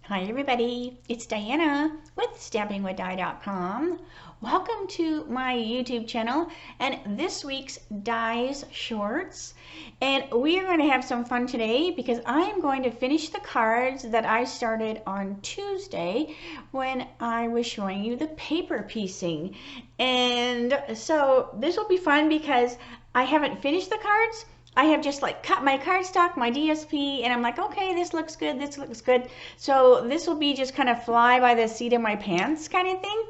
Hi everybody, it's Diana with stampingwithdie.com. Welcome to my YouTube channel and this week's Dies Shorts. And we are going to have some fun today because I am going to finish the cards that I started on Tuesday when I was showing you the paper piecing. And so this will be fun because I haven't finished the cards. I have just like cut my cardstock, my DSP, and I'm like, okay, this looks good, this looks good. So this will be just kind of fly by the seat of my pants kind of thing.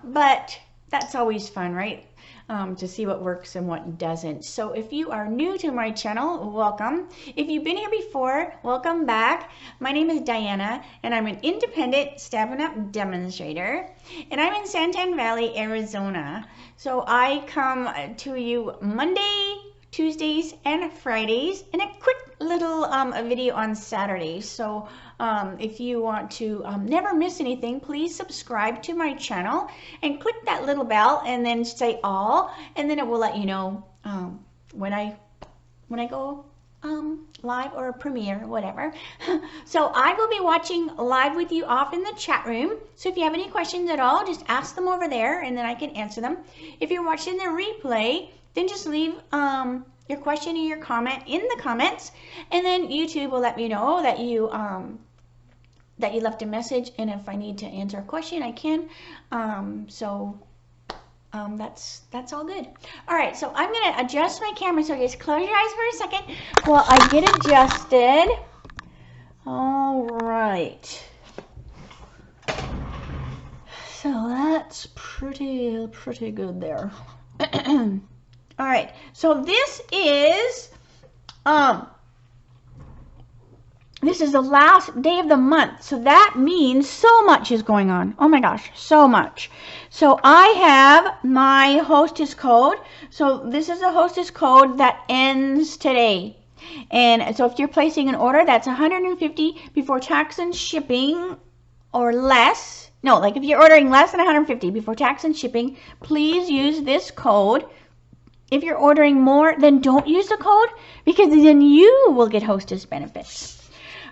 But that's always fun, right? To see what works and what doesn't. So if you are new to my channel, welcome. If you've been here before, welcome back. My name is Diana, and I'm an independent Stampin' Up! Demonstrator, and I'm in Santan Valley, Arizona. So I come to you Monday, Tuesdays and Fridays, and a quick little video on Saturdays. So if you want to never miss anything, please subscribe to my channel and click that little bell and then say all, and then it will let you know when I go live or premiere, whatever. So I will be watching live with you off in the chat room. So if you have any questions at all, just ask them over there and then I can answer them. If you're watching the replay, then just leave your question or your comment in the comments, and then YouTube will let me know that you left a message, and if I need to answer a question, I can. That's all good. All right, so I'm gonna adjust my camera, so just close your eyes for a second while I get adjusted. All right. So that's pretty good there. All right, so this is the last day of the month, so that means so much is going on. Oh my gosh, so much. So I have my hostess code. So this is a hostess code that ends today. And so if you're placing an order, that's $150 before tax and shipping, or less. No, like if you're ordering less than $150 before tax and shipping, please use this code. If you're ordering more, then don't use the code, because then you will get hostess benefits.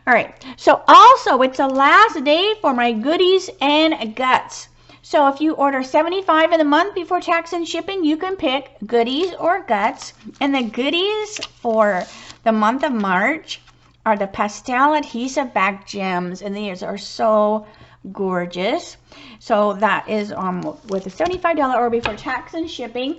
All right, so also it's the last day for my goodies and guts. So if you order $75 in the month before tax and shipping, you can pick goodies or guts. And the goodies for the month of March are the pastel adhesive back gems, and these are so gorgeous. So that is with a $75 order before tax and shipping.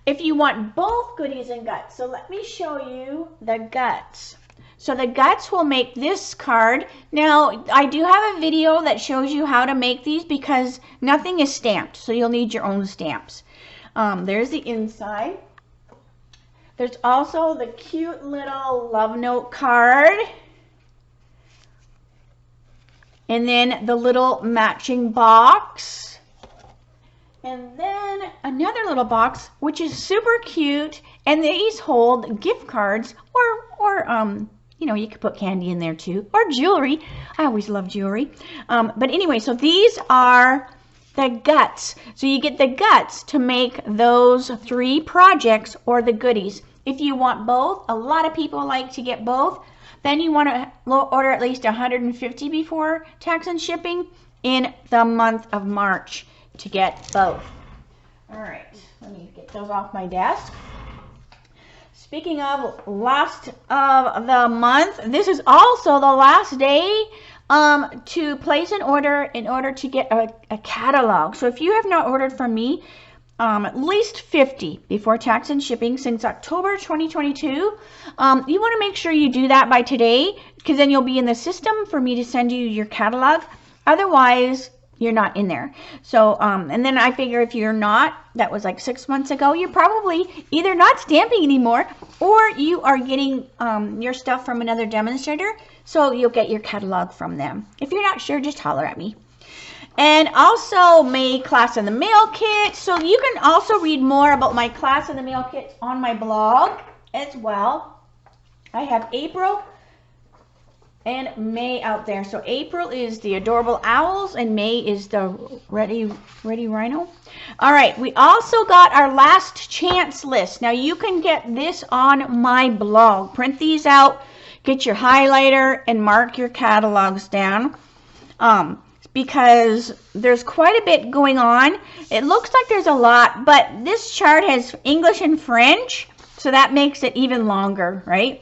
If you want both goodies and guts, so let me show you the guts. So the guts will make this card. Now, I do have a video that shows you how to make these because nothing is stamped, so you'll need your own stamps. There's the inside. There's also the cute little love note card. And then the little matching box. And then another little box, which is super cute, and these hold gift cards, or you know, you could put candy in there too, or jewelry. I always love jewelry. But anyway, so these are the guts. So you get the guts to make those 3 projects or the goodies. If you want both, a lot of people like to get both. Then you want to order at least $150 before tax and shipping in the month of March to get both. All right, let me get those off my desk. Speaking of last of the month, this is also the last day to place an order in order to get a catalog. So if you have not ordered from me at least 50 before tax and shipping since October 2022, you want to make sure you do that by today, because then you'll be in the system for me to send you your catalog. Otherwise, you're not in there. So, and then I figure if you're not, that was like 6 months ago, you're probably either not stamping anymore, or you are getting your stuff from another demonstrator, so you'll get your catalog from them. If you're not sure, just holler at me. And also my class in the mail kit. So you can also read more about my class in the mail kit on my blog as well. I have April and May out there. So April is the adorable owls and May is the ready rhino. All right, we also got our last chance list. Now you can get this on my blog. Print these out, get your highlighter and mark your catalogs down. because there's quite a bit going on. It looks like there's a lot, but this chart has English and French, so that makes it even longer, right?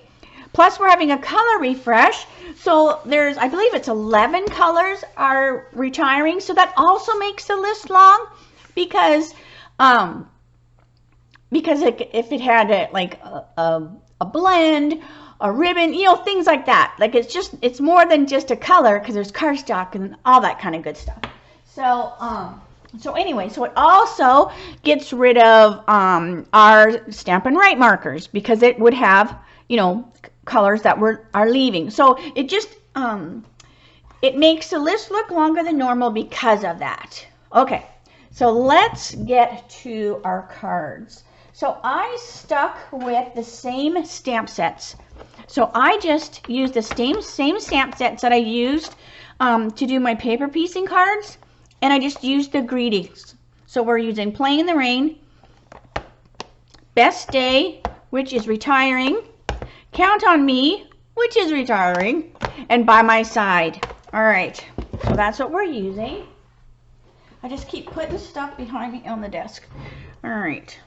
Plus we're having a color refresh, so there's, I believe it's 11 colors are retiring, so that also makes the list long, because if it had a blend, a ribbon, you know, things like that. Like it's more than just a color, because there's cardstock and all that kind of good stuff. So anyway, so it also gets rid of our Stampin' Write markers, because it would have, you know, colors that are leaving. So it just it makes the list look longer than normal because of that. Okay, so let's get to our cards. So I stuck with the same stamp sets. So I just used the same stamp sets that I used to do my paper piecing cards, and I just used the greetings. So we're using Playing in the Rain, Best Day, which is retiring, Count on Me, which is retiring, and By My Side. All right, so that's what we're using. I just keep putting stuff behind me on the desk. All right.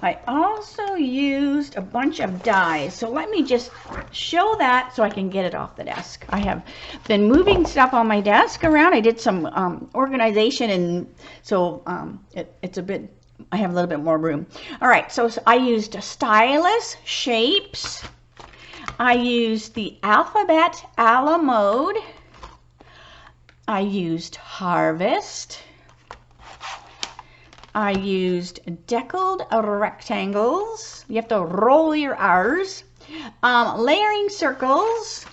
I also used a bunch of dies, so let me just show that so I can get it off the desk. I have been moving stuff on my desk around. I did some organization, and so it's a bit, I have a little bit more room. All right, so I used stylus shapes. I used the alphabet a la mode. I used harvest. I used deckled rectangles. You have to roll your R's. Layering circles,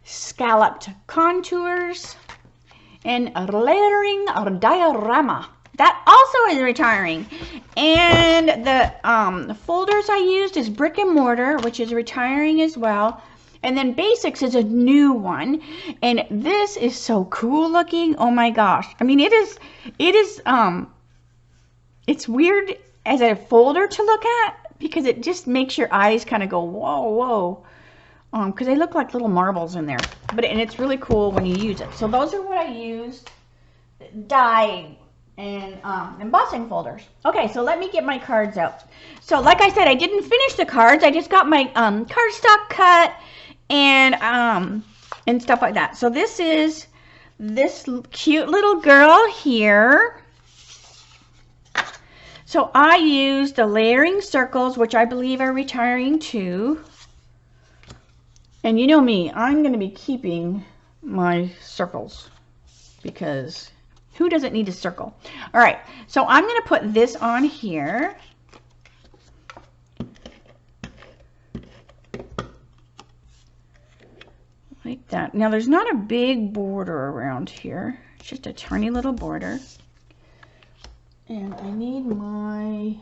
scalloped contours, and layering diorama. That also is retiring. And the folders I used is Brick and Mortar, which is retiring as well. And then Basics is a new one. And this is so cool looking. Oh my gosh. I mean, it is it's weird as a folder to look at, because it just makes your eyes kind of go, whoa, whoa. Because they look like little marbles in there. And it's really cool when you use it. So those are what I used. Die and embossing folders. Okay, so let me get my cards out. So like I said, I didn't finish the cards. I just got my cardstock cut and stuff like that. So this is this cute little girl here. So I used the layering circles, which I believe are retiring too. And you know me, I'm going to be keeping my circles, because who doesn't need a circle? All right, so I'm going to put this on here. Like that. Now there's not a big border around here. It's just a tiny little border. And I need my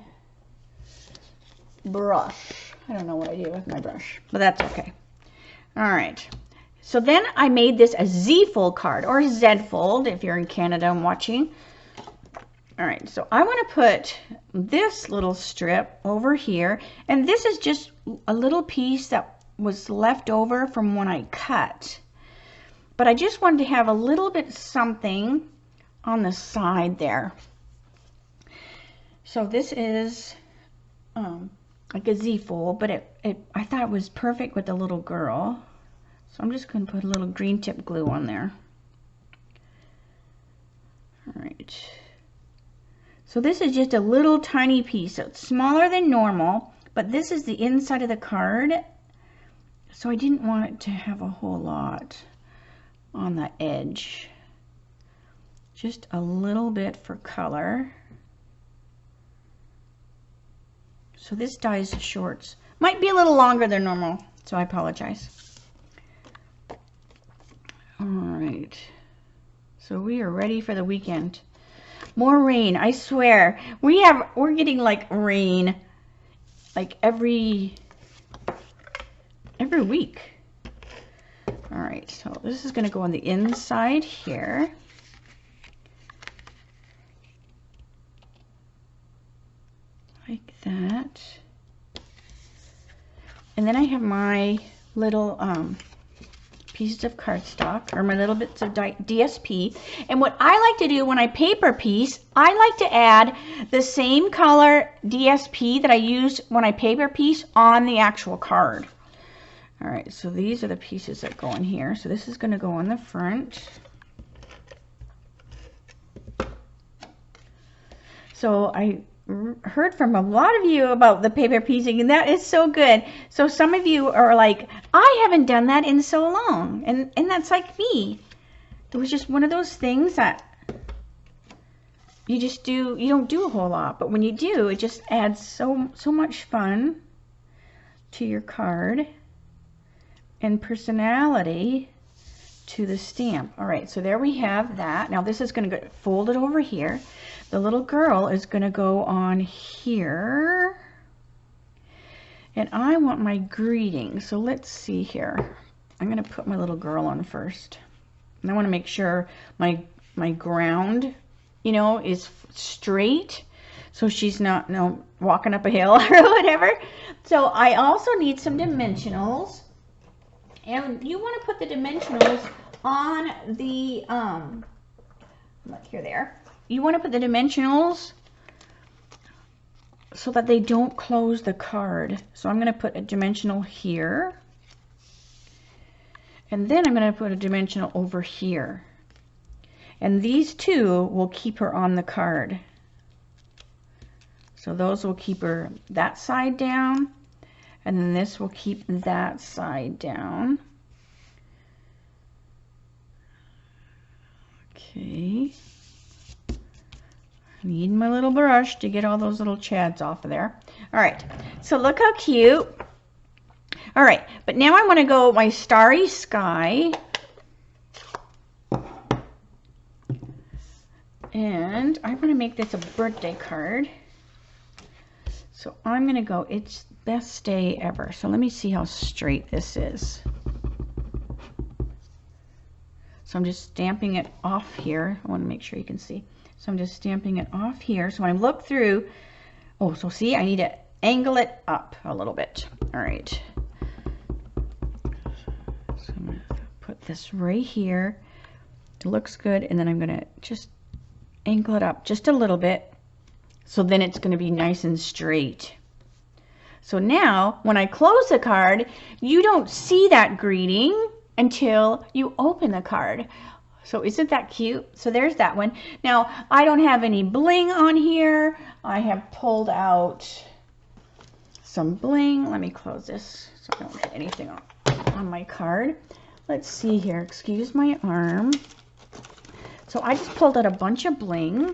brush. I don't know what I did with my brush, but that's okay. All right. So then I made this a Z-fold card, or Z-fold if you're in Canada and watching. All right, so I want to put this little strip over here, and this is just a little piece that was left over from when I cut. But I just wanted to have a little bit something on the side there. So this is like a Z-fold, but I thought it was perfect with the little girl. So I'm just going to put a little green tip glue on there. All right. So this is just a little tiny piece. So it's smaller than normal, but this is the inside of the card. So I didn't want it to have a whole lot on the edge. Just a little bit for color. So this die's shorts. Might be a little longer than normal, so I apologize. All right. So we are ready for the weekend. More rain, I swear. We're getting like rain like every week. All right, so this is going to go on the inside here. Like that. And then I have my little pieces of cardstock, or my little bits of DSP. And what I like to do when I paper piece, I like to add the same color DSP that I used when I paper piece on the actual card. All right, so these are the pieces that go in here. So this is going to go on the front. So I heard from a lot of you about the paper piecing, and that is so good. So some of you are like, I haven't done that in so long, and that's like me. It was just one of those things that you just do. You don't do a whole lot, but when you do, it just adds so much fun to your card and personality to the stamp. All right, so there we have that. Now this is going to get folded over here. The little girl is going to go on here, and I want my greeting. So let's see here. I'm going to put my little girl on first, and I want to make sure my ground, you know, is straight, so she's not walking up a hill or whatever. So I also need some dimensionals, and you want to put the dimensionals on the here there. You want to put the dimensionals so that they don't close the card. So I'm going to put a dimensional here, and then I'm going to put a dimensional over here, and these two will keep her on the card. So those will keep her that side down, and then this will keep that side down. Okay. I need my little brush to get all those little chads off of there. All right, so look how cute. All right, but now I want to go my starry sky. And I want to make this a birthday card. So I'm going to go, it's best day ever. So let me see how straight this is. So I'm just stamping it off here. I want to make sure you can see. So I'm just stamping it off here. So when I look through, oh, so see, I need to angle it up a little bit. All right. So I'm going to put this right here. It looks good. And then I'm going to just angle it up just a little bit. So then it's going to be nice and straight. So now when I close the card, you don't see that greeting until you open the card. So isn't that cute? So there's that one. Now, I don't have any bling on here. I have pulled out some bling. Let me close this so I don't get anything on my card. Let's see here. Excuse my arm. So I just pulled out a bunch of bling.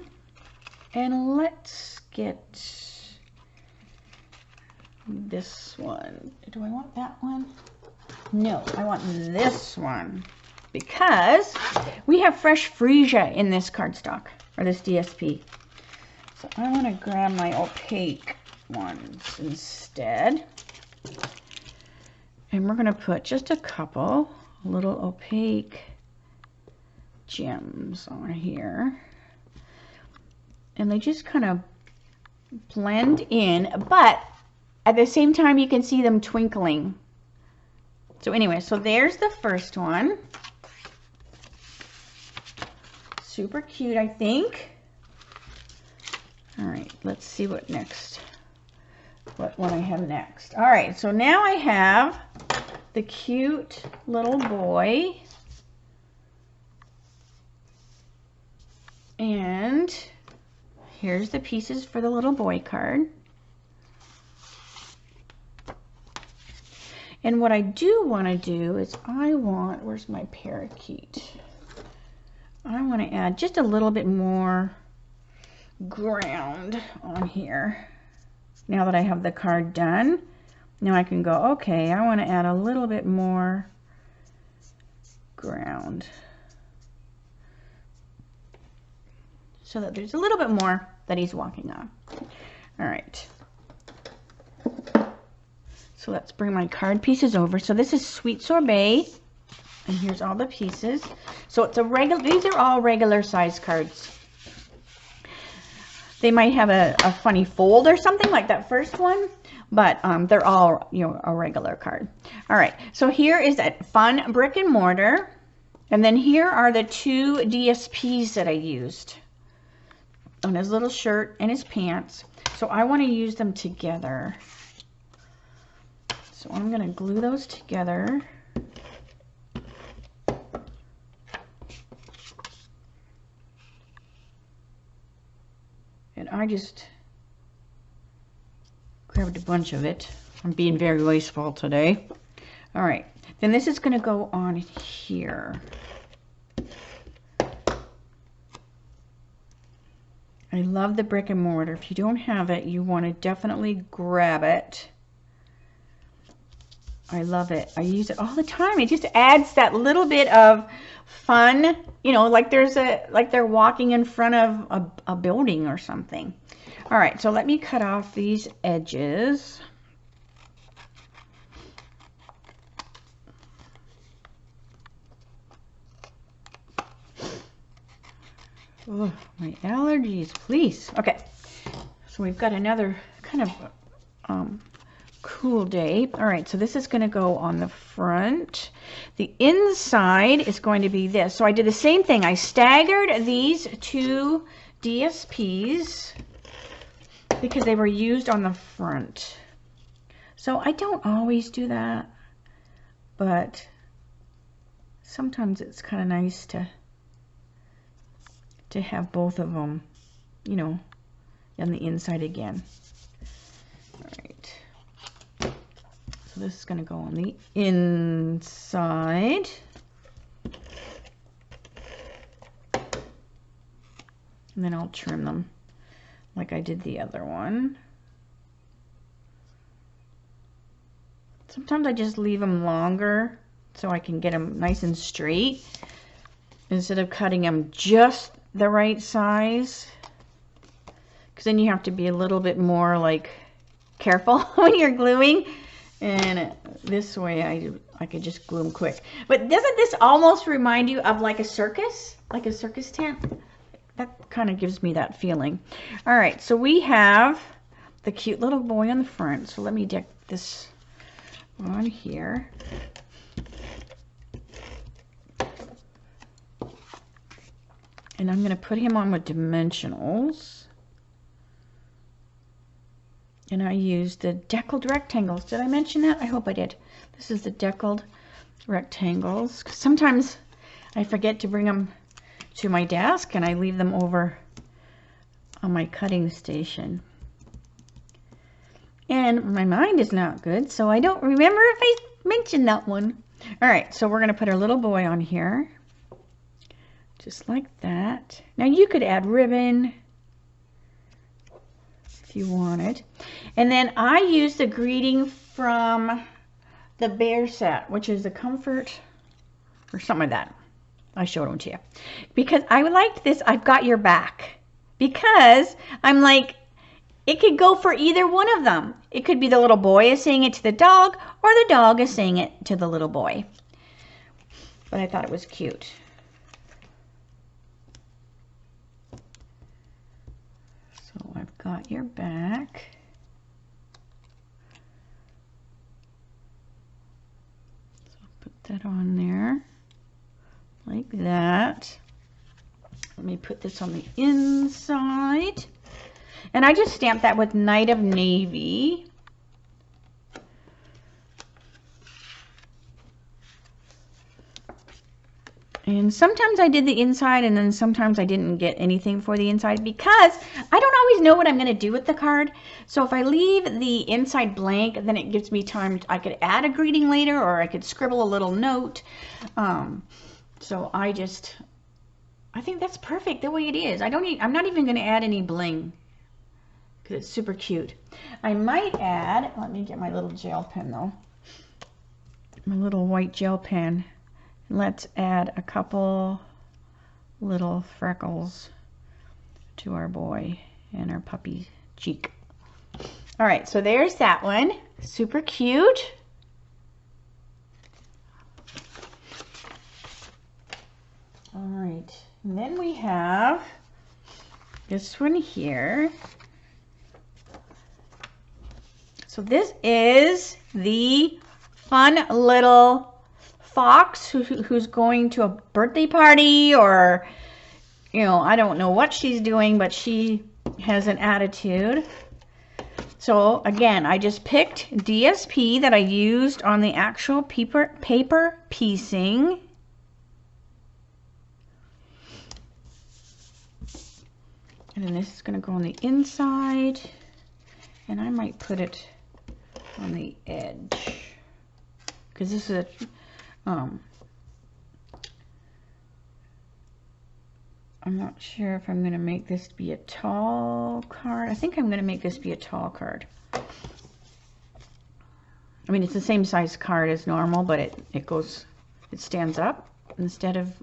And let's get this one. Do I want that one? No, I want this one, because we have fresh freesia in this cardstock, or this DSP. So I want to grab my opaque ones instead. And we're going to put just a couple little opaque gems on here. And they just kind of blend in, but at the same time you can see them twinkling. So anyway, so there's the first one. Super cute, I think. All right, let's see what next. What I have next. All right, so now I have the cute little boy. And here's the pieces for the little boy card. And what I do want to do is where's my parakeet? I want to add just a little bit more ground on here. Now that I have the card done, now I can go, okay, I want to add a little bit more ground, so that there's a little bit more that he's walking on. All right. So let's bring my card pieces over. So this is Sweet Sorbet, and here's all the pieces. So it's a regular, these are all regular size cards. They might have a funny fold or something like that first one, but they're all, you know, a regular card. All right, so here is that fun brick and mortar. And then here are the 2 DSPs that I used on his little shirt and his pants. So I want to use them together. So I'm going to glue those together. And I just grabbed a bunch of it. I'm being very wasteful today. All right, then this is going to go on here. I love the brick and mortar. If you don't have it, you want to definitely grab it. I love it. I use it all the time. It just adds that little bit of fun, you know, like they're walking in front of a building or something. All right, so let me cut off these edges. Oh, my allergies, please. Okay, so we've got another kind of cool day. All right, so this is going to go on the front. The inside is going to be this. So I did the same thing. I staggered these 2 DSPs because they were used on the front. So I don't always do that, but sometimes it's kind of nice to have both of them, you know, on the inside again. All right. So this is going to go on the inside. And then I'll trim them like I did the other one. Sometimes I just leave them longer so I can get them nice and straight instead of cutting them just the right size, because then you have to be a little bit more like careful when you're gluing, and this way I could just glue them quick. But doesn't this almost remind you of like a circus tent? That kind of gives me that feeling. All right, so we have the cute little boy on the front, so let me deck this on here. And I'm going to put him on with dimensionals. And I used the deckled rectangles. Did I mention that? I hope I did. This is the deckled rectangles. 'Cause sometimes I forget to bring them to my desk and I leave them over on my cutting station. And my mind is not good, so I don't remember if I mentioned that one. All right, so we're going to put our little boy on here. Just like that. Now you could add ribbon if you wanted. And then I used the greeting from the bear set, which is the comfort or something like that. I showed them to you. Because I liked this, I've got your back. Because I'm like, it could go for either one of them. It could be the little boy is saying it to the dog, or the dog is saying it to the little boy. But I thought it was cute. So I've got your back. So I'll put that on there like that. Let me put this on the inside. And I just stamped that with Night of Navy. And sometimes I did the inside and then sometimes I didn't get anything for the inside because I don't always know what I'm going to do with the card. So if I leave the inside blank, then it gives me time. I could add a greeting later or I could scribble a little note. So I think that's perfect the way it is. I'm not even going to add any bling because it's super cute. I might add, let me get my little gel pen though. My little white gel pen. Let's add a couple little freckles to our boy and our puppy cheek. All right, so there's that one. Super cute. All right, and then we have this one here. So this is the fun little fox who's going to a birthday party, or, you know, I don't know what she's doing, but she has an attitude. So again, I just picked DSP that I used on the actual paper piecing. And then this is going to go on the inside, and I might put it on the edge, because this is a, I'm not sure if I'm going to make this be a tall card. I think I'm going to make this be a tall card. I mean, it's the same size card as normal, but it stands up instead of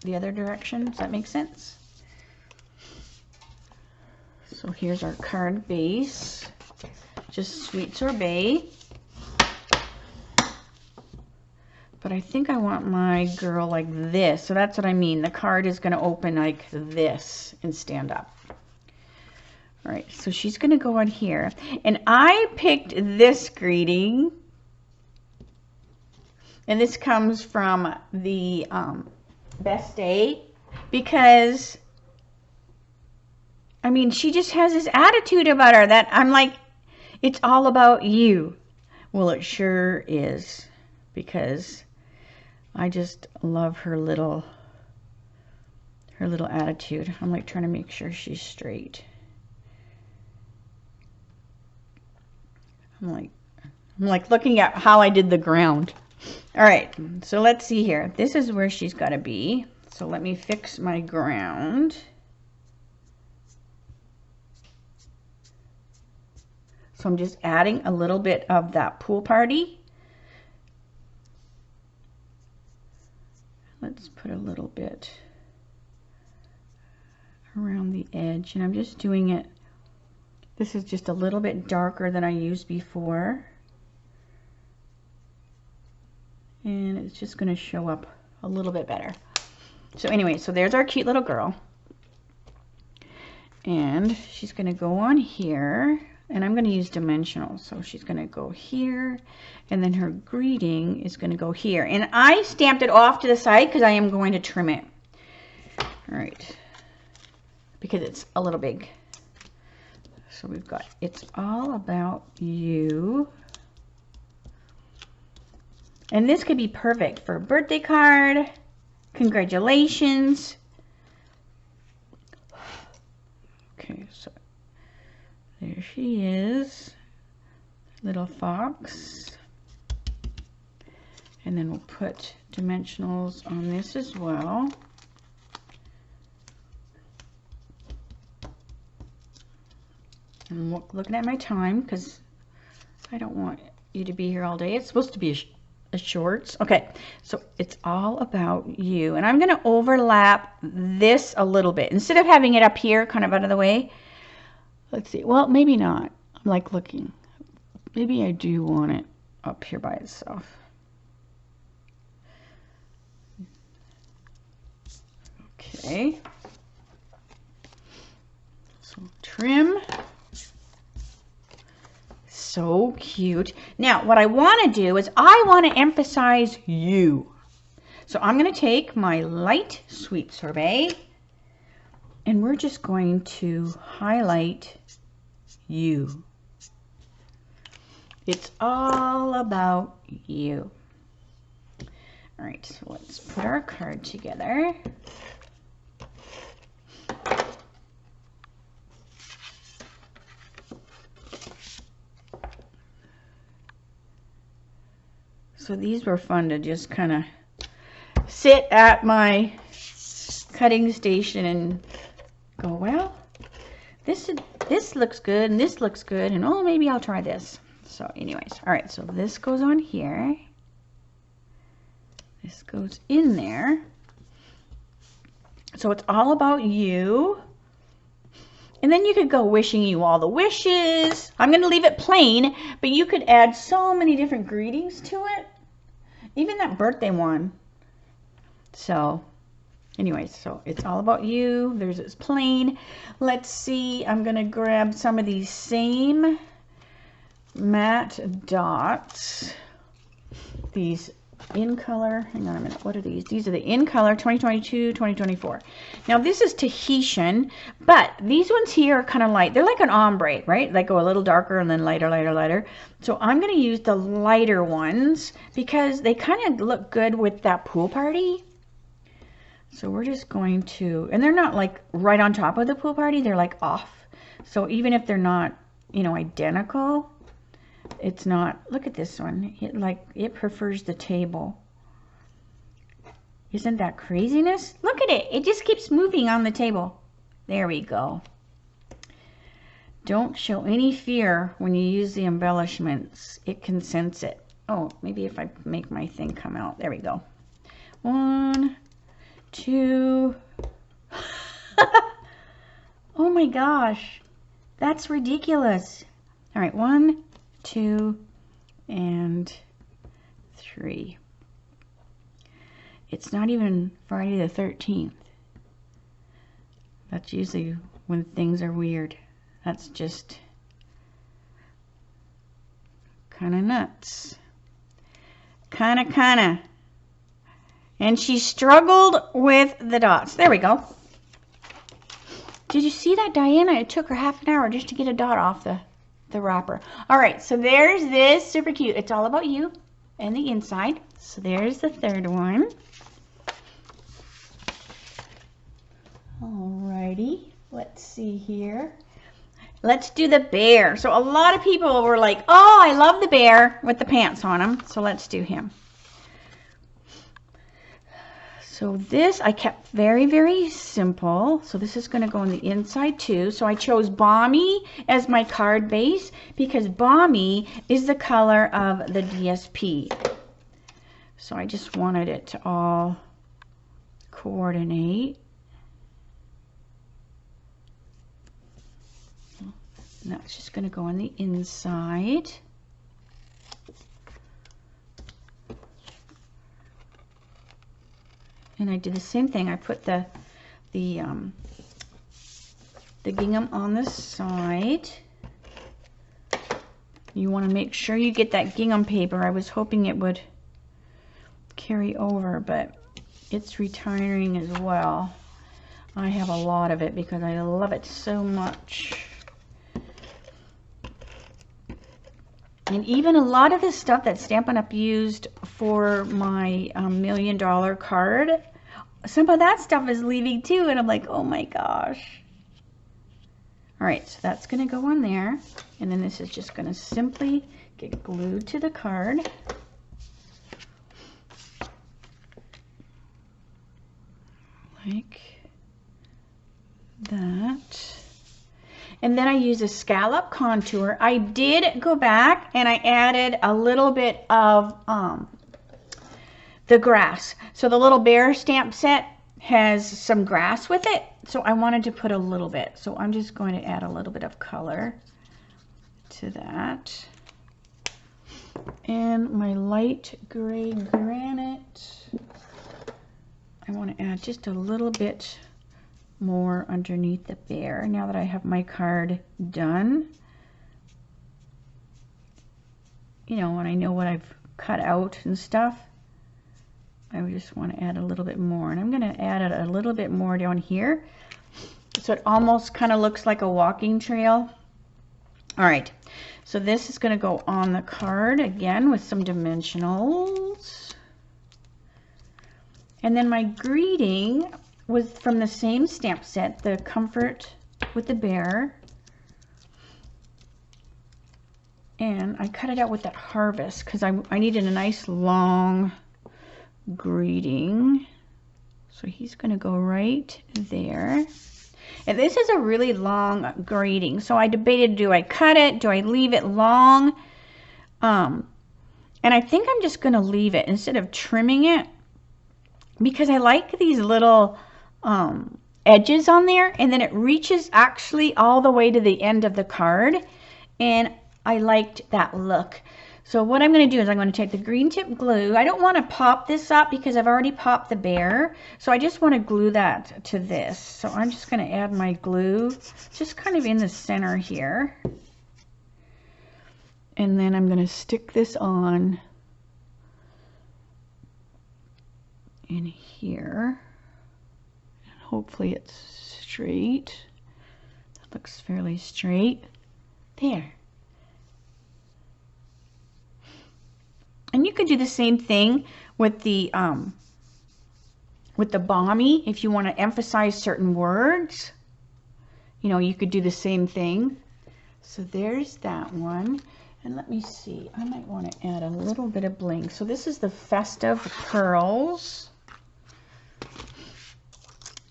the other direction. Does that make sense? So here's our card base. Just sweet sorbet. But I think I want my girl like this. So that's what I mean. The card is going to open like this and stand up. All right, so she's going to go on here. And I picked this greeting. And this comes from the Best Day, because, I mean, she just has this attitude about her that I'm like, it's all about you. Well, it sure is, because I just love her little attitude. I'm like trying to make sure she's straight. I'm like looking at how I did the ground. All right, so let's see here. This is where she's got to be. So let me fix my ground. So I'm just adding a little bit of that pool party. Let's put a little bit around the edge, and I'm just doing it. This is just a little bit darker than I used before. And it's just going to show up a little bit better. So anyway, so there's our cute little girl. And she's going to go on here. And I'm going to use dimensional. So she's going to go here. And then her greeting is going to go here. And I stamped it off to the side because I am going to trim it. All right. Because it's a little big. So we've got, it's all about you. And this could be perfect for a birthday card. Congratulations. Okay, so there she is. Little fox. And then we'll put dimensionals on this as well. I'm looking at my time because I don't want you to be here all day. It's supposed to be a shorts. Okay, so it's all about you. And I'm going to overlap this a little bit. Instead of having it up here, kind of out of the way. Let's see. Well, maybe not. I'm like looking. Maybe I do want it up here by itself. Okay. So trim. So cute. Now, what I want to do is I want to emphasize you. So I'm going to take my light sweet sorbet and we're just going to highlight you. It's all about you. All right, so let's put our card together. So these were fun to just kind of sit at my cutting station and go, well, this looks good and this looks good, and oh, maybe I'll try this. So anyways, all right, so this goes on here. This goes in there. So it's all about you. And then you could go wishing you all the wishes. I'm going to leave it plain, but you could add so many different greetings to it. Even that birthday one. So Anyways, so it's all about you. There's this plain. Let's see. I'm going to grab some of these same matte dots. These in color. Hang on a minute. What are these? These are the in color 2022, 2024. Now this is Tahitian, but these ones here are kind of light. They're like an ombre, right? They go a little darker and then lighter, lighter, lighter. So I'm going to use the lighter ones because they kind of look good with that pool party. So we're just going to, and they're not like right on top of the pool party, they're like off. So even if they're not, you know, identical, it's not, look at this one. It prefers the table. Isn't that craziness? Look at it. It just keeps moving on the table. There we go. Don't show any fear when you use the embellishments. It can sense it. Oh, maybe if I make my thing come out. There we go. 1, 2. Oh my gosh, that's ridiculous. All right, 1, 2, and 3. It's not even Friday the 13th. That's usually when things are weird. That's just kind of nuts. Kind of. And she struggled with the dots. There we go. Did you see that, Diana? It took her half an hour just to get a dot off the wrapper. All right, so there's this. Super cute. It's all about you and the inside. So there's the third one. Alrighty. Let's see here. Let's do the bear. So a lot of people were like, oh, I love the bear with the pants on him. So let's do him. So this I kept very, very simple. So this is going to go on the inside too. So I chose Balmy as my card base because Balmy is the color of the DSP. So I just wanted it to all coordinate. And that's just going to go on the inside. And I did the same thing. I put the gingham on the side. You want to make sure you get that gingham paper. I was hoping it would carry over, but it's retiring as well. I have a lot of it because I love it so much. And even a lot of the stuff that Stampin' Up! Used for my $1 million card, some of that stuff is leaving too, and I'm like, oh my gosh. All right, so that's going to go on there, and then this is just going to simply get glued to the card. Like that. And then I use a scallop contour. I did go back and I added a little bit of the grass. So the little bear stamp set has some grass with it. So I wanted to put a little bit. So I'm just going to add a little bit of color to that. And my light gray granite, I want to add just a little bit more underneath the bear now that I have my card done. You know, when I know what I've cut out and stuff, I just want to add a little bit more, and I'm going to add a little bit more down here so it almost kind of looks like a walking trail. All right, so this is going to go on the card again with some dimensionals, and then my greeting was from the same stamp set, the Comfort with the Bear. And I cut it out with that Harvest because I needed a nice long greeting. So he's going to go right there. And this is a really long greeting. So I debated, do I cut it? Do I leave it long? And I think I'm just going to leave it instead of trimming it because I like these little edges on there, and then it reaches actually all the way to the end of the card, and I liked that look. So what I'm going to do is I'm going to take the green tip glue. I don't want to pop this up because I've already popped the bear. So I just want to glue that to this. So I'm just going to add my glue just kind of in the center here. And then I'm going to stick this on in here. And hopefully it's straight. That looks fairly straight. There. And you could do the same thing with the Balmy if you want to emphasize certain words. You know, you could do the same thing. So there's that one. And let me see, I might want to add a little bit of bling. So this is the Festive Pearls.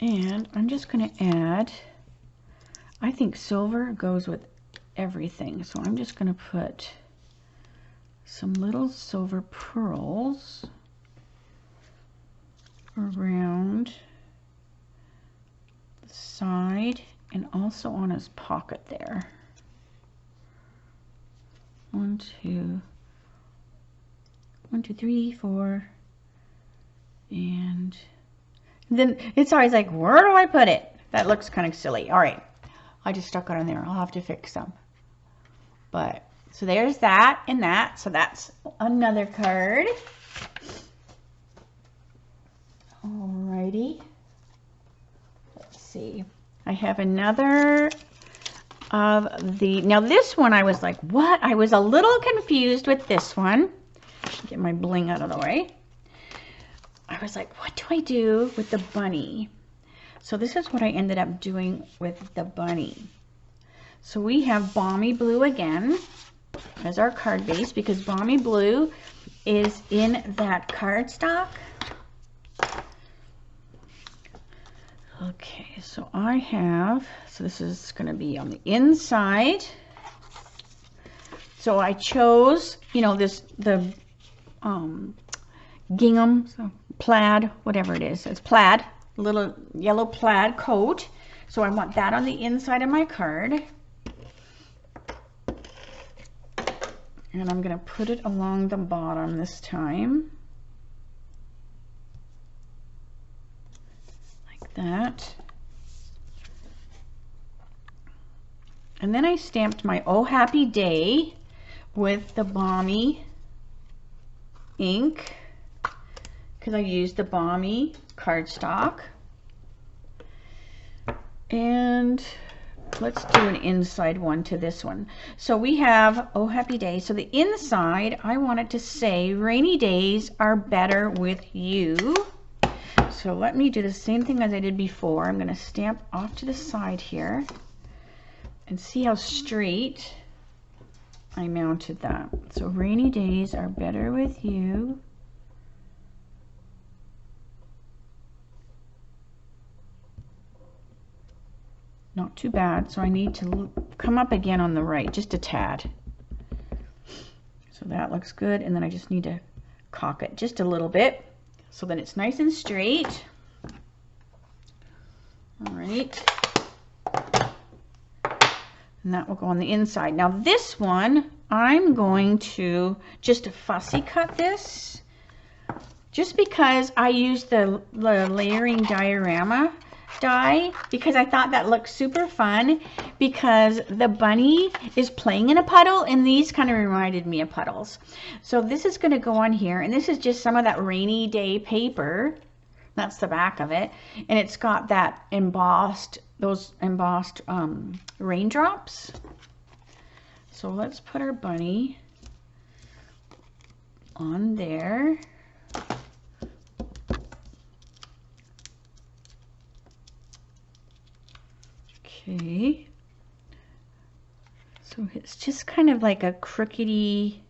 And I'm just going to add, I think silver goes with everything. So I'm just going to put some little silver pearls around the side and also on his pocket there. 1, 2, 3, 4, and then it's always like, where do I put it? That looks kind of silly. All right, I just stuck it on there. I'll have to fix them. But so there's that and that. So that's another card. Alrighty. Let's see. I have another of the, now this one I was like, what? I was a little confused with this one. Get my bling out of the way. I was like, what do I do with the bunny? So this is what I ended up doing with the bunny. So we have Balmy Blue again as our card base because Balmy Blue is in that cardstock. Okay, so I have, so this is going to be on the inside. So I chose, you know, this, the gingham, so plaid, whatever it is. It's plaid, little yellow plaid coat. So I want that on the inside of my card. And I'm going to put it along the bottom this time. That. And then I stamped my Oh Happy Day with the Balmy ink because I used the Balmy cardstock. And let's do an inside one to this one. So we have Oh Happy Day. So the inside, I want it to say rainy days are better with you. So let me do the same thing as I did before. I'm going to stamp off to the side here and see how straight I mounted that. So rainy days are better with you. Not too bad. So I need to come up again on the right, just a tad. So that looks good. And then I just need to caulk it just a little bit, so then it's nice and straight. All right. And that will go on the inside. Now this one, I'm going to just fussy cut this just because I used the layering diorama die because I thought that looked super fun because the bunny is playing in a puddle and these kind of reminded me of puddles. So this is going to go on here and this is just some of that rainy day paper. That's the back of it. And it's got that embossed, those embossed raindrops. So let's put our bunny on there. Okay, so it's just kind of like a crookedy,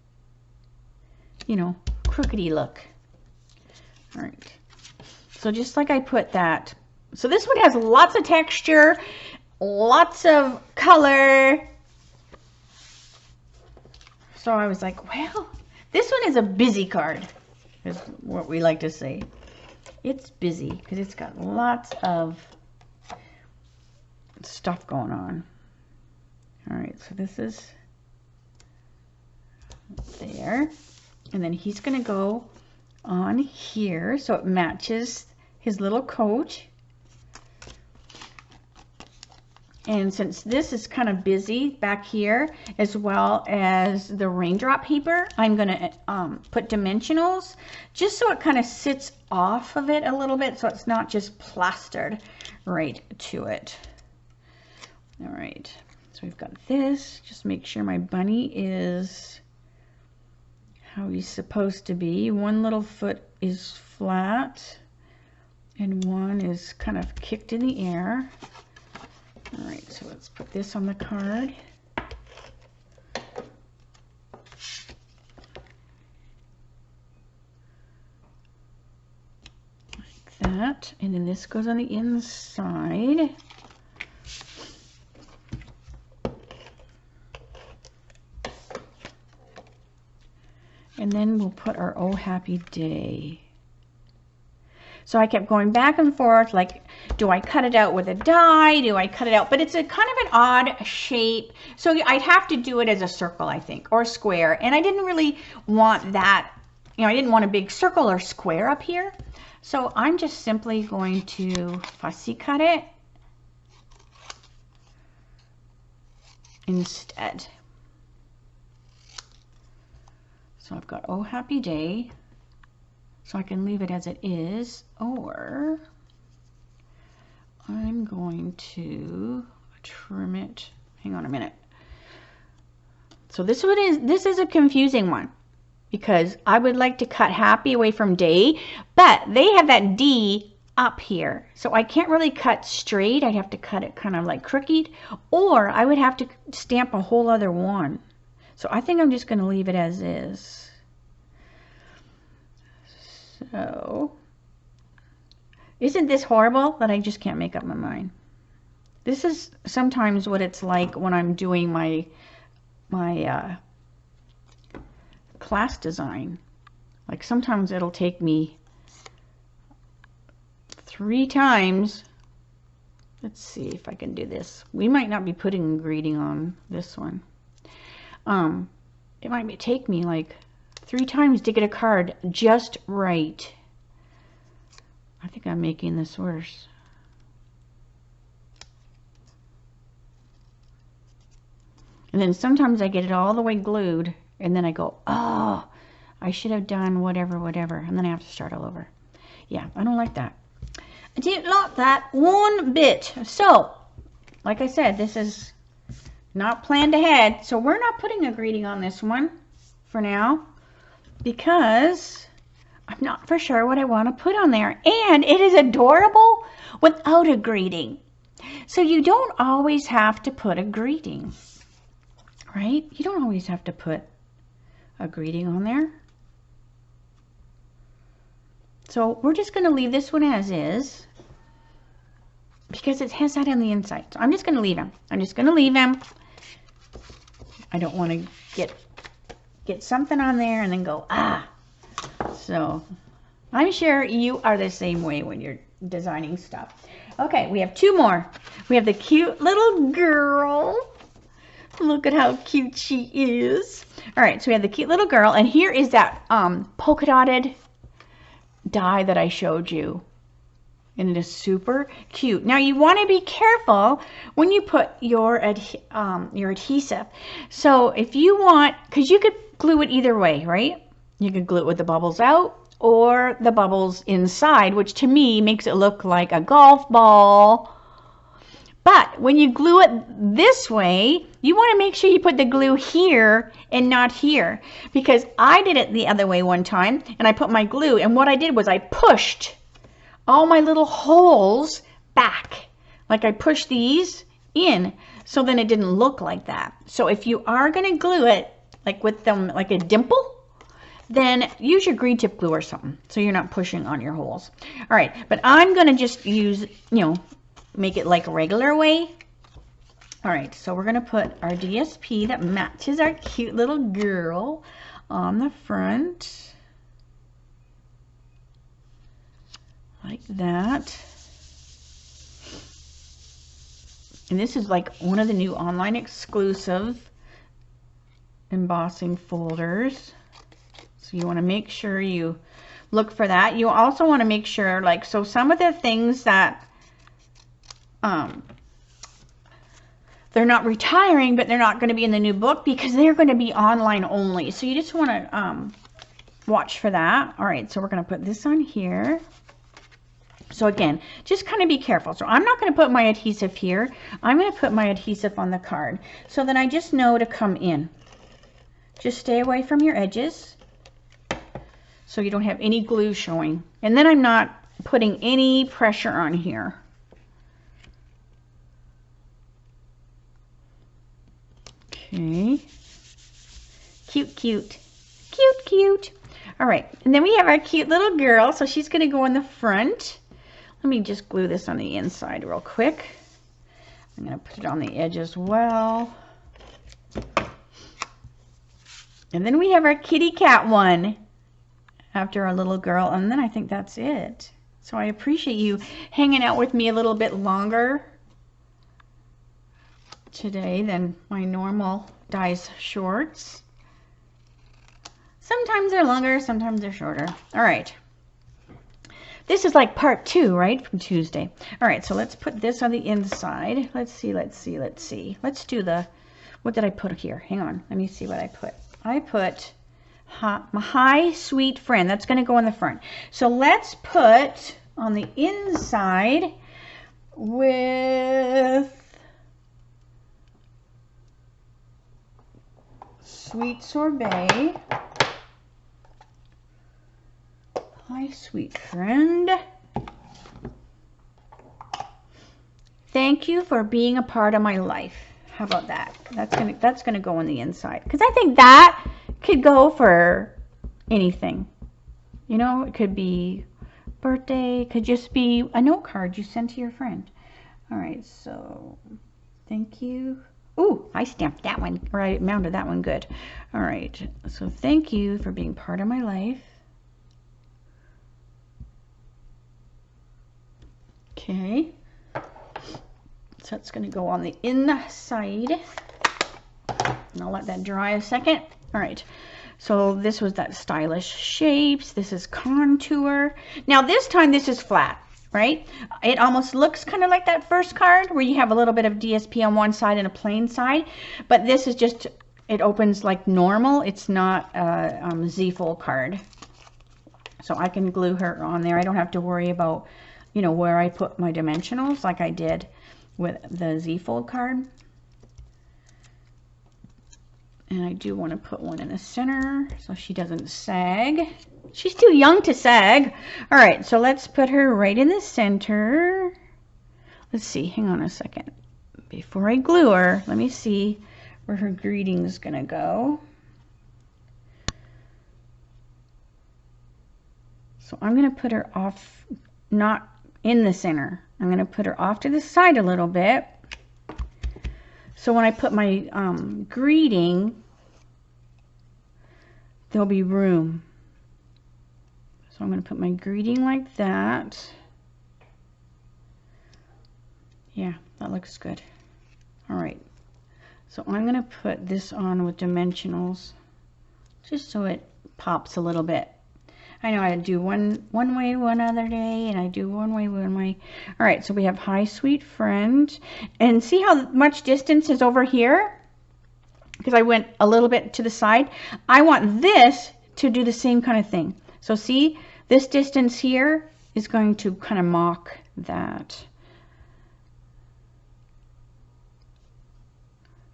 you know, crookedy look. All right, so just like I put that. So this one has lots of texture, lots of color. So I was like, well, this one is a busy card, is what we like to say. It's busy because it's got lots of stuff going on. All right, so this is there. And then he's going to go on here so it matches his little coat. And since this is kind of busy back here, as well as the raindrop paper, I'm going to put dimensionals just so it kind of sits off of it a little bit, so it's not just plastered right to it. All right, so we've got this. Just make sure my bunny is how he's supposed to be. One little foot is flat and one is kind of kicked in the air. All right, so let's put this on the card. Like that. And then this goes on the inside. And then we'll put our Oh Happy Day. So I kept going back and forth, like, do I cut it out with a die? Do I cut it out? But it's a kind of an odd shape. So I'd have to do it as a circle, I think, or a square. And I didn't really want that, you know, I didn't want a big circle or square up here. So I'm just simply going to fussy cut it instead. So I've got Oh Happy Day. So I can leave it as it is, or I'm going to trim it. Hang on a minute. So this is a confusing one because I would like to cut happy away from day, but they have that D up here. So I can't really cut straight. I'd have to cut it kind of like crooked, or I would have to stamp a whole other one. So I think I'm just going to leave it as is. So, isn't this horrible that I just can't make up my mind? This is sometimes what it's like when I'm doing my class design. Like sometimes it'll take me 3 times. Let's see if I can do this. We might not be putting a greeting on this one. It might take me like 3 times to get a card just right. I think I'm making this worse. And then sometimes I get it all the way glued and then I go, oh, I should have done whatever, and then I have to start all over. Yeah, I don't like that. I didn't like that one bit. So, like I said, this is not planned ahead. So we're not putting a greeting on this one for now, because I'm not for sure what I want to put on there. And it is adorable without a greeting. So you don't always have to put a greeting, right? You don't always have to put a greeting on there. So we're just going to leave this one as is because it has that on the inside. So I'm just going to leave him. I'm just going to leave him. I don't want to get something on there and then go, ah. So I'm sure you are the same way when you're designing stuff. Okay, we have 2 more. We have the cute little girl. Look at how cute she is. All right, so we have the cute little girl, and here is that polka dotted die that I showed you. And it is super cute. Now you want to be careful when you put your adhesive. So if you want, because you could glue it either way, right? You could glue it with the bubbles out or the bubbles inside, which to me makes it look like a golf ball. But when you glue it this way, you want to make sure you put the glue here and not here. Because I did it the other way one time, and I put my glue, and what I did was I pushed all my little holes back. Like I pushed these in, so then it didn't look like that. So if you are going to glue it, like with them, like a dimple, then use your green tip glue or something, so you're not pushing on your holes. All right, but I'm going to just use, make it like a regular way. All right, so we're going to put our DSP that matches our cute little girl on the front. Like that. And this is like one of the new online exclusive embossing folders. So you want to make sure you look for that. You also want to make sure, like, so some of the things that they're not retiring, but they're not going to be in the new book because they're going to be online only. So you just want to watch for that. All right, so we're going to put this on here. So again, just kind of be careful. So I'm not going to put my adhesive here. I'm going to put my adhesive on the card. So then I just know to come in. Just stay away from your edges so you don't have any glue showing. And then I'm not putting any pressure on here. Okay. Cute, cute. Cute, cute. All right. And then we have our cute little girl. So she's going to go in the front. Let me just glue this on the inside real quick. I'm going to put it on the edge as well. And then we have our kitty cat one after our little girl. And then I think that's it. So I appreciate you hanging out with me a little bit longer today than my normal dies shorts. Sometimes they're longer, sometimes they're shorter. All right. This is like part 2, right, from Tuesday. All right, so let's put this on the inside. Let's see. Let's do the, what did I put here? Hang on, let me see what I put. I put my Hi Sweet Friend. That's going to go in the front. So let's put on the inside with Sweet Sorbet. Hi, sweet friend. Thank you for being a part of my life. How about that? That's gonna go on the inside because I think that could go for anything. You know, it could be birthday. It could just be a note card you send to your friend. All right. So, thank you. Ooh, I stamped that one, or I mounted that one good. All right. So, thank you for being part of my life. Okay, so that's going to go on the inside, and I'll let that dry a second. All right, so this was that stylish shapes. This is contour. Now this time this is flat, right? It almost looks kind of like that first card where you have a little bit of DSP on one side and a plain side, but this is just, it opens like normal. It's not a Z-fold card. So I can glue her on there. I don't have to worry about, you know, where I put my dimensionals like I did with the Z-fold card. And I do want to put one in the center so she doesn't sag. She's too young to sag. All right, so let's put her right in the center. Let's see, hang on a second. Before I glue her, let me see where her greeting is gonna go. So I'm gonna put her off, not in the center. I'm going to put her off to the side a little bit. So when I put my greeting, there'll be room. So I'm going to put my greeting like that. Yeah, that looks good. All right. So I'm going to put this on with dimensionals just so it pops a little bit. I know I do one way one other day, and I do one way one way. All right, so we have Hi Sweet Friend. And see how much distance is over here? Because I went a little bit to the side. I want this to do the same kind of thing. So see, this distance here is going to kind of mock that.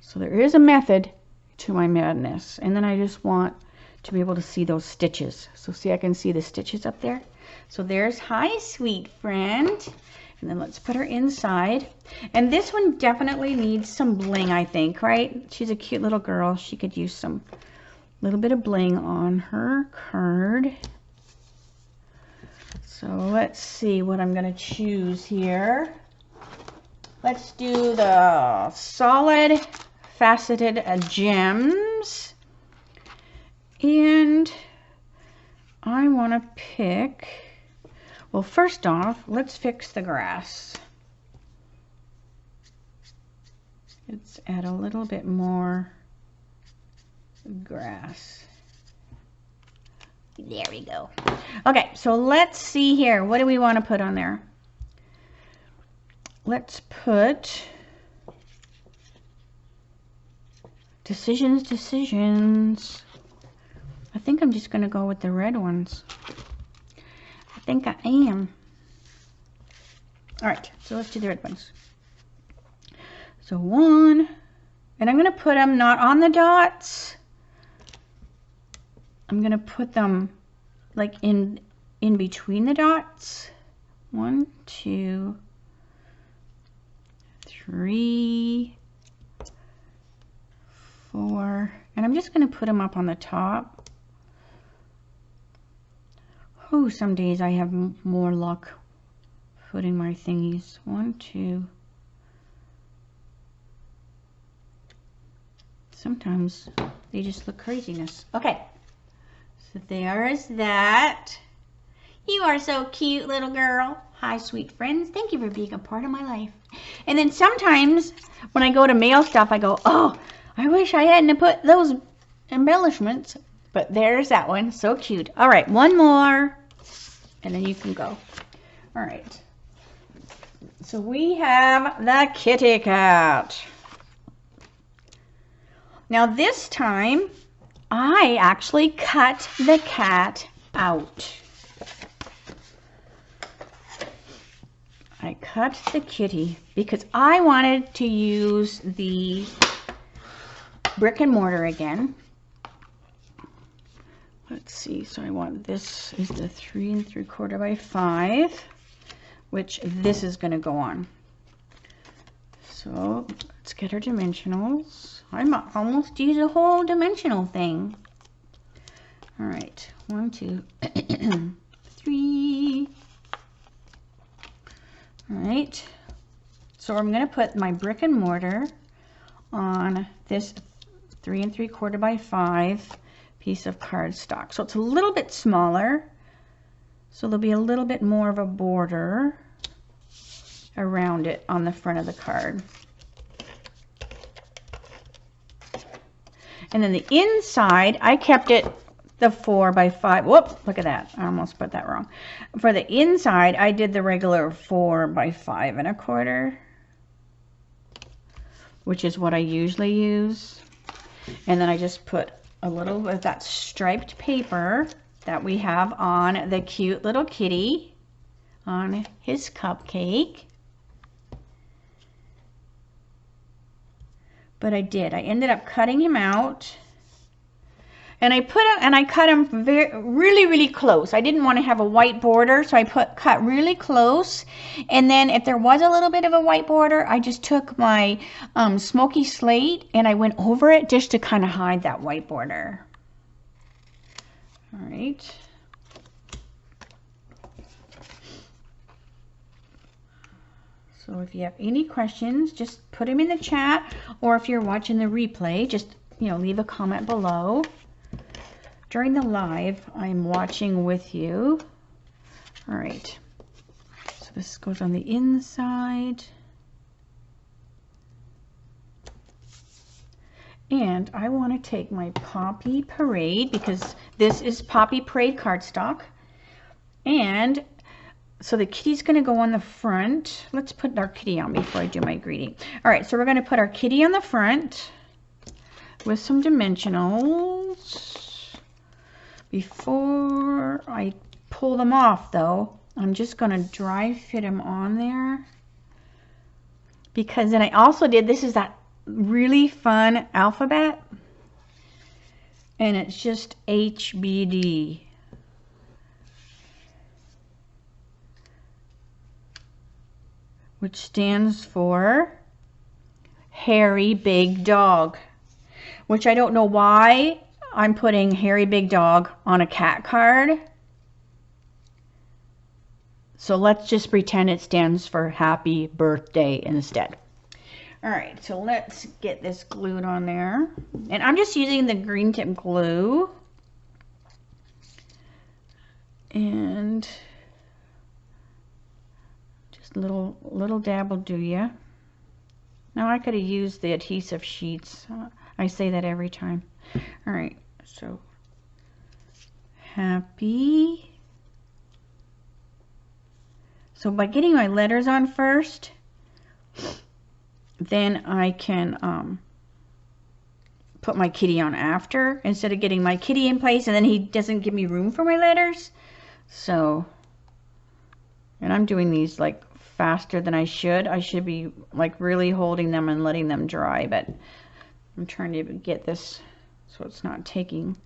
So there is a method to my madness. And then I just want to be able to see those stitches. So see, I can see the stitches up there. So there's Hi Sweet Friend. And then let's put her inside. And this one definitely needs some bling, I think, right? She's a cute little girl. She could use some little bit of bling on her card. So let's see what I'm going to choose here. Let's do the solid faceted gems. And I want to pick, well, first off, let's fix the grass. Let's add a little bit more grass. There we go. Okay, so let's see here. What do we want to put on there? Let's put decisions, decisions. I think I'm just going to go with the red ones. I think I am. All right, so let's do the red ones. So 1, and I'm going to put them not on the dots. I'm going to put them like in between the dots. 1, 2, 3, 4, and I'm just going to put them up on the top. Oh, some days I have more luck putting my thingies. 1, 2. Sometimes they just look craziness. Okay, so there is that. You are so cute, little girl. Hi, sweet friends. Thank you for being a part of my life. And then sometimes when I go to mail stuff, I go, oh, I wish I hadn't put those embellishments. But there's that one. So cute. All right, one more. And then you can go. All right. So we have the kitty cat. Now this time, I actually cut the cat out. I cut the kitty because I wanted to use the brick and mortar again. Let's see, so I want, this is the 3 3/4 by 5, which this is going to go on. So let's get our dimensionals. I'm almost used a whole dimensional thing. All right, 1, 2, 3. All right, so I'm going to put my brick and mortar on this 3 3/4 by 5 piece of cardstock. So it's a little bit smaller, so there'll be a little bit more of a border around it on the front of the card. And then the inside, I kept it the 4 by 5. Whoop, look at that. I almost put that wrong. For the inside, I did the regular 4 by 5 1/4, which is what I usually use. And then I just put a little bit of that striped paper that we have on the cute little kitty on his cupcake. But I ended up cutting him out, and I cut him really close. I didn't want to have a white border, so I cut really close. And then if there was a little bit of a white border, I just took my smoky slate and I went over it just to kind of hide that white border. All right. So if you have any questions, just put them in the chat, or if you're watching the replay, just, you know, leave a comment below. During the live, I'm watching with you. All right. So this goes on the inside. And I want to take my Poppy Parade, because this is Poppy Parade cardstock. And so the kitty's going to go on the front. Let's put our kitty on before I do my greeting. All right, so we're going to put our kitty on the front with some dimensionals. Before I pull them off, though, I'm just going to dry fit them on there. Because then I also did, this is that really fun alphabet. And it's just HBD. Which stands for Hairy Big Dog, which I don't know why I'm putting Hairy Big Dog on a cat card. So let's just pretend it stands for Happy Birthday instead. All right, so let's get this glued on there. And I'm just using the green tip glue. And little dab will do ya. Now I could have used the adhesive sheets. I say that every time. All right, so happy. So by getting my letters on first, then I can put my kitty on after, instead of getting my kitty in place and then he doesn't give me room for my letters. So, and I'm doing these like faster than I should. I should be like really holding them and letting them dry, but I'm trying to get this so it's not taking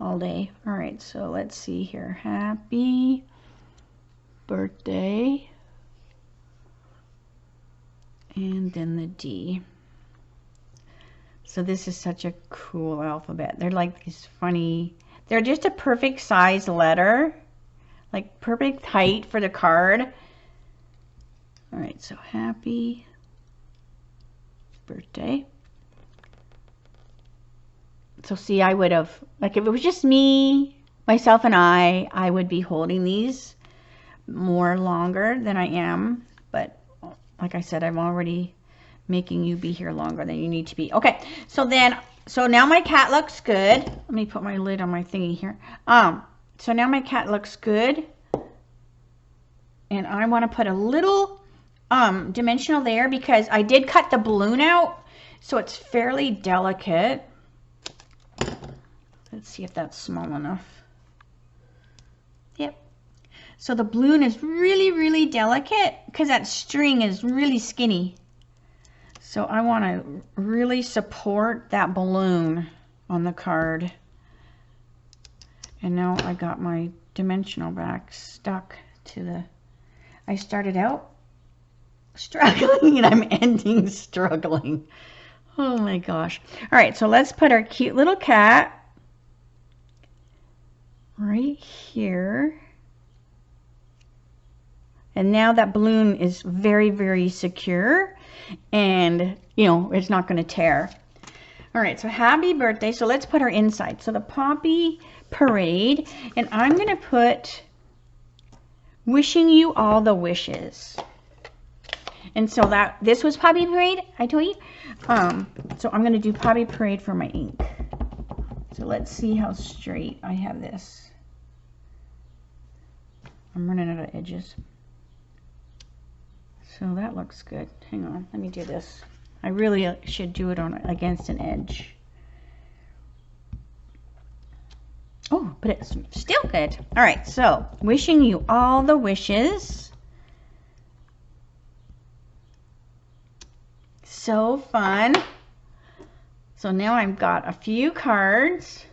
all day. All right, so let's see here. Happy birthday. And then the D. So this is such a cool alphabet. They're like these funny, they're just a perfect size letter, like perfect height for the card. All right, so happy birthday. So see, I would have, like if it was just me, myself and I would be holding these more longer than I am. But like I said, I'm already making you be here longer than you need to be. Okay, so now my cat looks good. Let me put my lid on my thingy here. So now my cat looks good. And I want to put a little dimensional there because I did cut the balloon out. So it's fairly delicate. Let's see if that's small enough. Yep. So the balloon is really, really delicate because that string is really skinny. So I want to really support that balloon on the card. And now I got my dimensional back stuck to the, I started out struggling and I'm ending struggling. Oh my gosh. All right, so let's put our cute little cat right here. And now that balloon is very, very secure and, you know, it's not going to tear. All right, so happy birthday. So let's put her inside. So the Poppy Parade, and I'm going to put wishing you all the wishes. And so this was Poppy Parade, I told you. So I'm going to do Poppy Parade for my ink. So let's see how straight I have this. I'm running out of edges. So that looks good. Hang on, let me do this. I really should do it on against an edge. Oh, but it's still good. All right, so wishing you all the wishes. So fun. So now I've got a few cards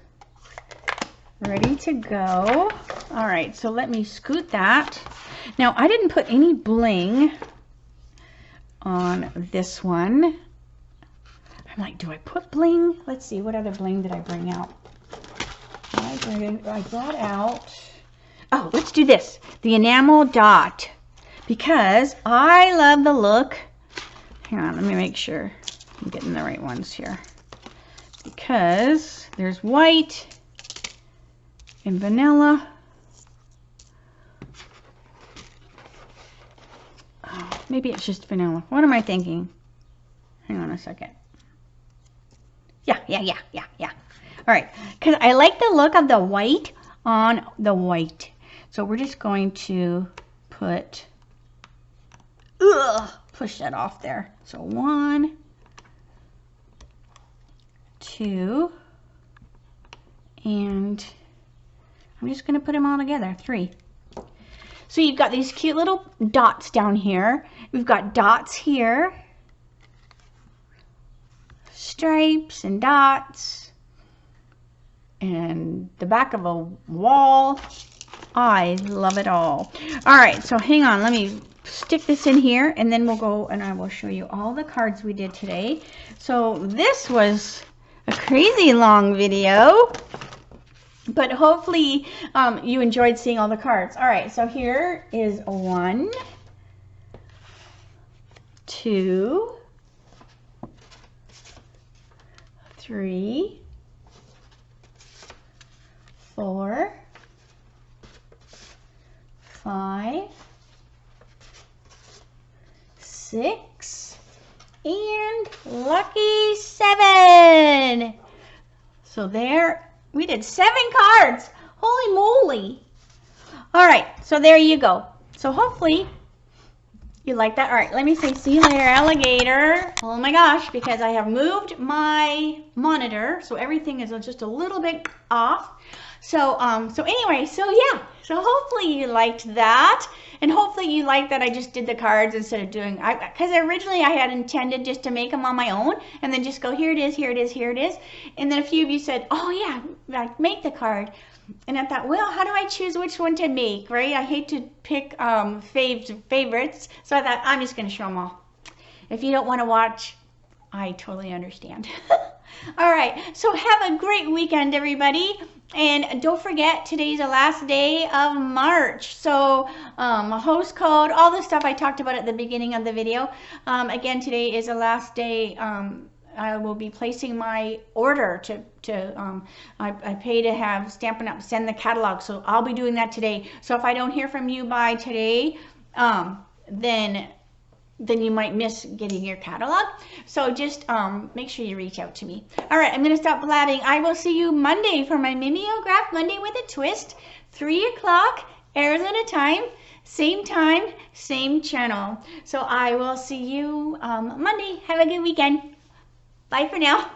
ready to go. All right, so let me scoot that. Now I didn't put any bling on this one. I'm like, do I put bling? Let's see, what other bling did I bring out? I brought out, oh, let's do this, the enamel dot, because I love the look. Hang on, let me make sure I'm getting the right ones here, because there's white and vanilla. Oh, maybe it's just vanilla. What am I thinking? Hang on a second. Yeah. All right, because I like the look of the white on the white. So we're just going to put, push that off there. So 1, 2, and I'm just going to put them all together, 3. So you've got these cute little dots down here. We've got dots here, stripes and dots, and the back of a wall. I love it all. All right, so hang on, let me stick this in here and then we'll go and I will show you all the cards we did today. So this was a crazy long video, but hopefully you enjoyed seeing all the cards. All right, so here is 1, 2, 3, 4, 5, 6, and lucky 7. So there, we did 7 cards. Holy moly. All right, so there you go. So hopefully you like that. All right, let me say see you later, alligator. Oh my gosh, because I have moved my monitor, so everything is just a little bit off. So anyway, so yeah, so hopefully you liked that, and hopefully you liked that I just did the cards instead of doing, because originally I had intended just to make them on my own and then just go, here it is, here it is, here it is. And then a few of you said, oh yeah, like make the card. And I thought, well, how do I choose which one to make, right? I hate to pick favorites, so I thought I'm just going to show them all. If you don't want to watch, I totally understand. All right, so have a great weekend, everybody. And don't forget, today's the last day of March. So host code, all the stuff I talked about at the beginning of the video. Again, today is the last day. I will be placing my order I pay to have Stampin' Up! Send the catalog. So I'll be doing that today. So if I don't hear from you by today, then you might miss getting your catalog. So just make sure you reach out to me. All right, I'm going to stop blabbing. I will see you Monday for my Mimeograph Monday with a Twist, 3 o'clock Arizona time, same channel. So I will see you Monday. Have a good weekend. Bye for now.